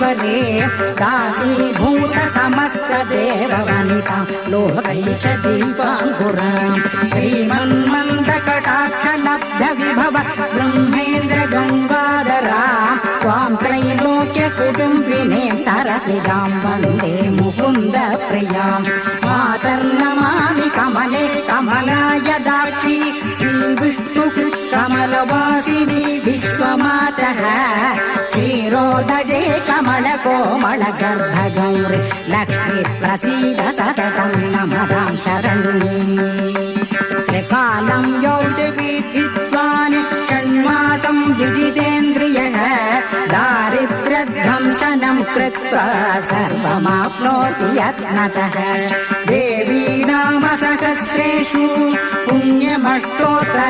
सर्वेश्वरे दासीभूत समस्त देववनितां लोकैकदीपाङ्कुरां श्रीमन्मन्दकटाक्षलब्धविभव ब्रह्मेन्द्र गङ्गाधरां त्वां त्रैलोक्यकुटुम्बिनीं सरसिजां वन्दे मुकुन्दप्रियां मातर्नमामि कमले कमलायदाक्षी श्रीविष्णुकृत्कमलवासिनी विश्वमातः क्षीरोदजे कमलकोमलगर्भगौरि लक्ष्मीप्रसीद सततं नमतां शरण्ये त्रिकालं यौटिविद्वान् षण्मासं विजितेन्द्रियः दारिद्र्यध्वंसनं कृत्वा सर्वमाप्नोति यत्नतः देवी नाम सहस्रेषु पुण्यमष्टोत्तर